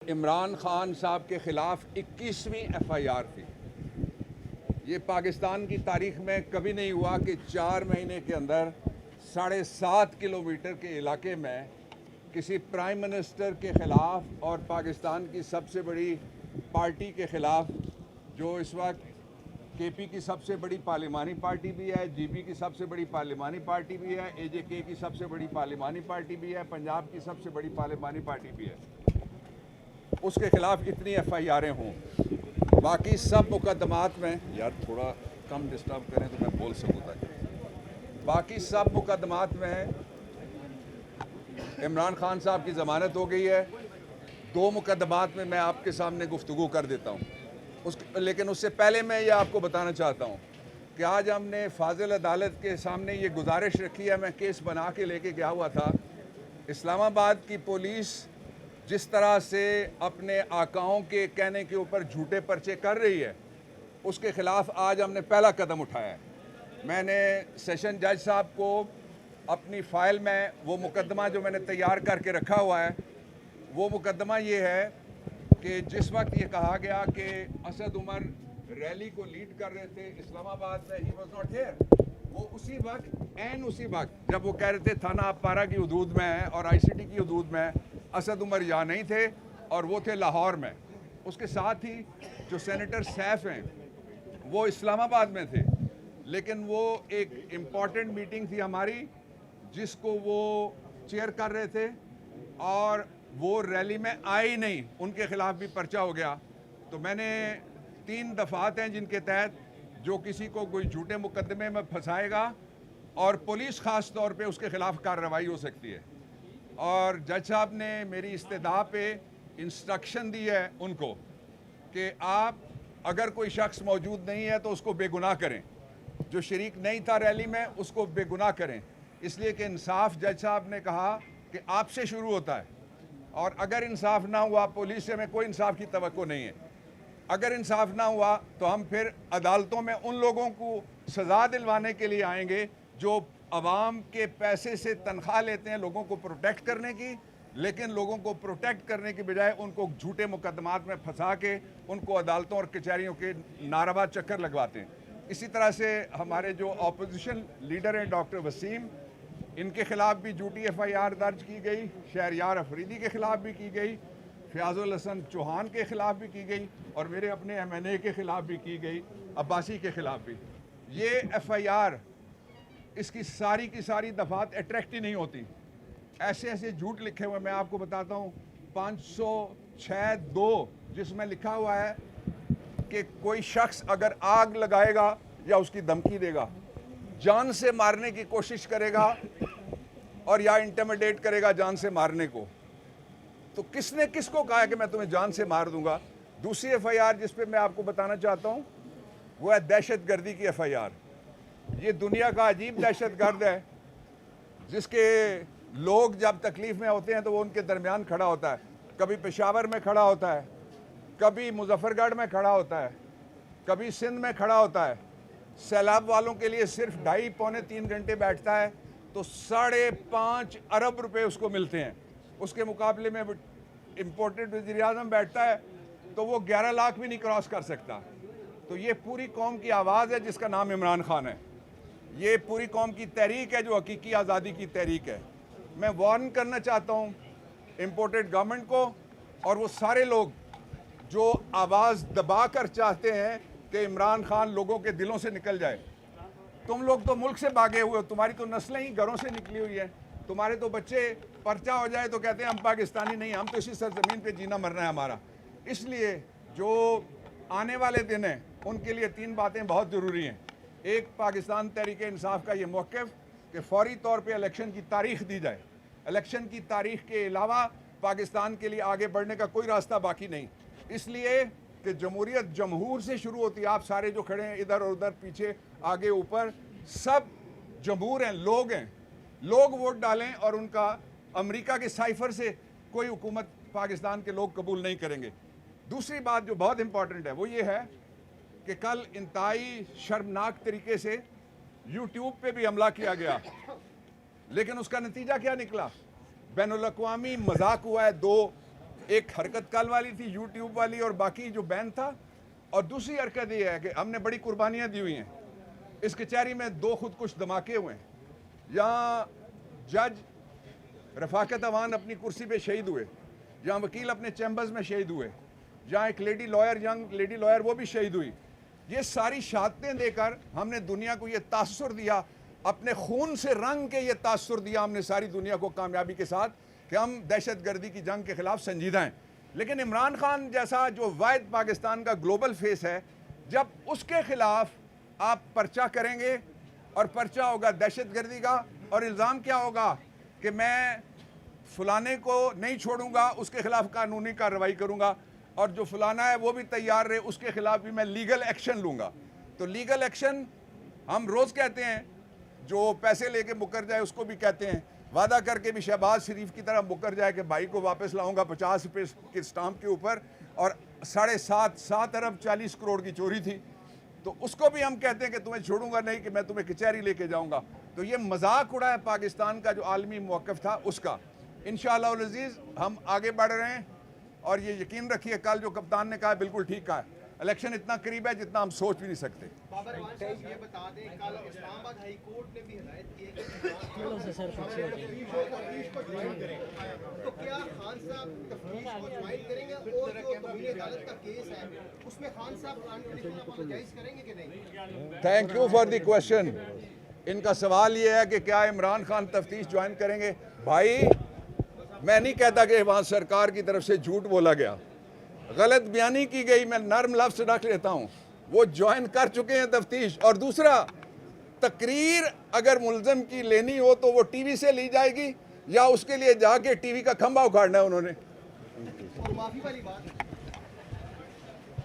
इमरान खान साहब के ख़िलाफ़ 21वीं FIR थी। ये पाकिस्तान की तारीख़ में कभी नहीं हुआ कि 4 महीने के अंदर 7.5 किलोमीटर के इलाके में किसी प्राइम मिनिस्टर के ख़िलाफ़ और पाकिस्तान की सबसे बड़ी पार्टी के ख़िलाफ़, जो इस वक्त KP की सबसे बड़ी पार्लिमानी पार्टी भी है, GB की सबसे बड़ी पार्लिमानी पार्टी भी है, AJK की सबसे बड़ी पार्लिमानी पार्टी भी है, पंजाब की सबसे बड़ी पार्लिमानी पार्टी भी है, उसके ख़िलाफ़ इतनी FIR'ें हों। बाकी सब मुकदमात में, यार थोड़ा कम डिस्टर्ब करें तो मैं बोल सकूँ ताकि, बाकी सब मुकदमात में इमरान खान साहब की ज़मानत हो गई है। 2 मुकदमात में मैं आपके सामने गुफ्तगू कर देता हूँ। लेकिन उससे पहले मैं ये आपको बताना चाहता हूँ कि आज हमने फाजिल अदालत के सामने ये गुजारिश रखी है। मैं केस बना के लेके गया हुआ था। इस्लामाबाद की पुलिस जिस तरह से अपने आकाओं के कहने के ऊपर झूठे पर्चे कर रही है, उसके ख़िलाफ़ आज हमने पहला कदम उठाया है। मैंने सेशन जज साहब को अपनी फ़ाइल में वो मुकदमा जो मैंने तैयार करके रखा हुआ है, वो मुकदमा ये है कि जिस वक्त ये कहा गया कि असद उमर रैली को लीड कर रहे थे इस्लामाबाद में, ही वॉज नॉट हियर, वो उसी वक्त जब वो कह रहे थे थाना अपारा की हदूद में है और ICT की हदूद में, असद उमर यहाँ नहीं थे और वो थे लाहौर में। उसके साथ ही जो सेनेटर सैफ हैं वो इस्लामाबाद में थे, लेकिन वो एक इम्पॉर्टेंट मीटिंग थी हमारी जिसको वो चेयर कर रहे थे और वो रैली में आए ही नहीं, उनके ख़िलाफ़ भी पर्चा हो गया। तो मैंने 3 दफ़ात हैं जिनके तहत जो किसी को कोई झूठे मुकदमे में फंसाएगा और पुलिस ख़ास तौर पे उसके ख़िलाफ़ कार्रवाई हो सकती है। और जज साहब ने मेरी इस्तदा पे इंस्ट्रक्शन दी है उनको कि आप अगर कोई शख्स मौजूद नहीं है तो उसको बेगुनाह करें, जो शरीक नहीं था रैली में उसको बेगुनाह करें, इसलिए कि इंसाफ जज साहब ने कहा कि आपसे शुरू होता है और अगर इंसाफ ना हुआ, पुलिस से में कोई इंसाफ की तवक्को नहीं है, अगर इंसाफ ना हुआ तो हम फिर अदालतों में उन लोगों को सज़ा दिलवाने के लिए आएंगे जो अवाम के पैसे से तनख्वाह लेते हैं लोगों को प्रोटेक्ट करने की, लेकिन लोगों को प्रोटेक्ट करने की बजाय उनको झूठे मुकदमात में फंसा के उनको अदालतों और कचहरियों के नारवा चक्कर लगवाते हैं। इसी तरह से हमारे जो अपोजिशन लीडर हैं डॉक्टर वसीम, इनके ख़िलाफ़ भी झूठी FIR दर्ज की गई, शहरयार अफरीदी के ख़िलाफ़ भी की गई, फ़याज़ुल हसन चौहान के ख़िलाफ़ भी की गई और मेरे अपने MNA के ख़िलाफ़ भी की गई, अब्बासी के ख़िलाफ़ भी। ये FIR इसकी सारी की सारी दफ़ात अट्रैक्ट ही नहीं होती। ऐसे ऐसे झूठ लिखे हुए मैं आपको बताता हूँ, 506(2) जिसमें लिखा हुआ है कि कोई शख्स अगर आग लगाएगा या उसकी धमकी देगा, जान से मारने की कोशिश करेगा और या इंटिमिडेट करेगा जान से मारने को, तो किसने किसको कहा कि मैं तुम्हें जान से मार दूंगा। दूसरी FIR जिस पे मैं आपको बताना चाहता हूँ वो है दहशतगर्दी की FIR। ये दुनिया का अजीब दहशतगर्द है जिसके लोग जब तकलीफ़ में होते हैं तो वो उनके दरमियान खड़ा होता है। कभी पेशावर में खड़ा होता है, कभी मुजफ्फरगढ़ में खड़ा होता है, कभी सिंध में खड़ा होता है। सैलाब वालों के लिए सिर्फ 2.5 पौने 3 घंटे बैठता है तो 5.5 अरब रुपए उसको मिलते हैं। उसके मुकाबले में इम्पोर्टेड वज़ीर-ए-आज़म बैठता है तो वो 11 लाख भी नहीं क्रॉस कर सकता। तो ये पूरी कौम की आवाज़ है जिसका नाम इमरान खान है। ये पूरी कौम की तहरीक है जो हकीकी आज़ादी की तहरीक है। मैं वार्न करना चाहता हूँ इम्पोर्टेड गवर्नमेंट को और वो सारे लोग जो आवाज़ दबा कर चाहते हैं कि इमरान खान लोगों के दिलों से निकल जाए। तुम लोग तो मुल्क से भागे हुए हो, तुम्हारी तो नस्लें ही घरों से निकली हुई हैं, तुम्हारे तो बच्चे पर्चा हो जाए तो कहते हैं हम पाकिस्तानी नहीं, हम तो इसी सरजमीन पे जीना मरना है हमारा। इसलिए जो आने वाले दिन हैं उनके लिए 3 बातें बहुत ज़रूरी हैं। एक, पाकिस्तान तहरीक इंसाफ का ये मौक़िफ़ कि फ़ौरी तौर पर इलेक्शन की तारीख़ दी जाए। इलेक्शन की तारीख़ के अलावा पाकिस्तान के लिए आगे बढ़ने का कोई रास्ता बाकी नहीं, इसलिए कि जमहूरियत जमहूर से शुरू होती है। आप सारे जो खड़े हैं इधर और उधर, पीछे आगे ऊपर, सब जमहूर हैं, लोग हैं। लोग वोट डालें और उनका अमेरिका के साइफर से कोई हुकूमत पाकिस्तान के लोग कबूल नहीं करेंगे। दूसरी बात जो बहुत इंपॉर्टेंट है वो ये है कि कल इंतहाई शर्मनाक तरीके से YouTube पे भी हमला किया गया, लेकिन उसका नतीजा क्या निकला? बैनुल अक़वामी मजाक हुआ है 2 एक हरकत कल वाली थी यूट्यूब वाली और बाकी जो बैन था, और दूसरी हरकत ये है कि हमने बड़ी कुर्बानियाँ दी हुई हैं। इस कचहरी में 2 खुदकुश धमाके हुए हैं। यहाँ जज रफाकत अवान अपनी कुर्सी पे शहीद हुए, जहाँ वकील अपने चैम्बर्स में शहीद हुए, जहाँ एक lady lawyer, young lady lawyer, वो भी शहीद हुई। ये सारी शहादतें देकर हमने दुनिया को ये तासुर दिया, अपने खून से रंग के ये तासुर दिया हमने सारी दुनिया को कामयाबी के साथ कि हम दहशत गर्दी की जंग के खिलाफ संजीदा हैं। लेकिन इमरान खान जैसा जो वाहिद पाकिस्तान का ग्लोबल फेस है, जब उसके खिलाफ आप पर्चा करेंगे और पर्चा होगा दहशत गर्दी का, और इल्ज़ाम क्या होगा कि मैं फलाने को नहीं छोड़ूंगा, उसके खिलाफ कानूनी कार्रवाई करूंगा, और जो फलाना है वो भी तैयार रहे, उसके खिलाफ भी मैं लीगल एक्शन लूंगा। तो लीगल एक्शन हम रोज़ कहते हैं, जो पैसे लेके मुकर जाए उसको भी कहते हैं, वादा करके भी शहबाज शरीफ की तरह मुकर जाए कि भाई को वापस लाऊंगा 50 रुपये के स्टाम्प के ऊपर, और 7.5 अरब 40 करोड़ की चोरी थी, तो उसको भी हम कहते हैं कि तुम्हें छोड़ूंगा नहीं, कि मैं तुम्हें कचहरी लेके जाऊंगा। तो ये मजाक उड़ा है पाकिस्तान का जो आलमी मौक़िफ़ था उसका। इंशाअल्लाह उल अज़ीज़ हम आगे बढ़ रहे हैं, और ये यकीन रखिए कल जो कप्तान ने कहा बिल्कुल ठीक कहा है। इलेक्शन इतना करीब है जितना हम सोच भी नहीं सकते। बाबर अवान साहब ये बता दें, कल इस्लामाबाद हाई कोर्ट ने भी हिदायत की है कि तो क्या खान साहब तफ्तीश को ज्वाइन करेंगे, और जो तौहीन अदालत का केस है उसमें खान साहब अपोलोजाइज करेंगे कि नहीं? Thank you for the question. इनका सवाल ये है कि क्या इमरान खान तफ्तीश ज्वाइन करेंगे। भाई मैं नहीं कहता कि वहाँ सरकार की तरफ से झूठ बोला गया, गलत बयानी की गई, मैं नर्म लफ्ज़ रख लेता हूँ, वो ज्वाइन कर चुके हैं तफ्तीश। और दूसरा, तकरीर अगर मुल्ज़म की लेनी हो तो वो टीवी से ली जाएगी, या उसके लिए जाके टीवी का खंभा उखाड़ना है उन्होंने। और माफ़ी वाली बात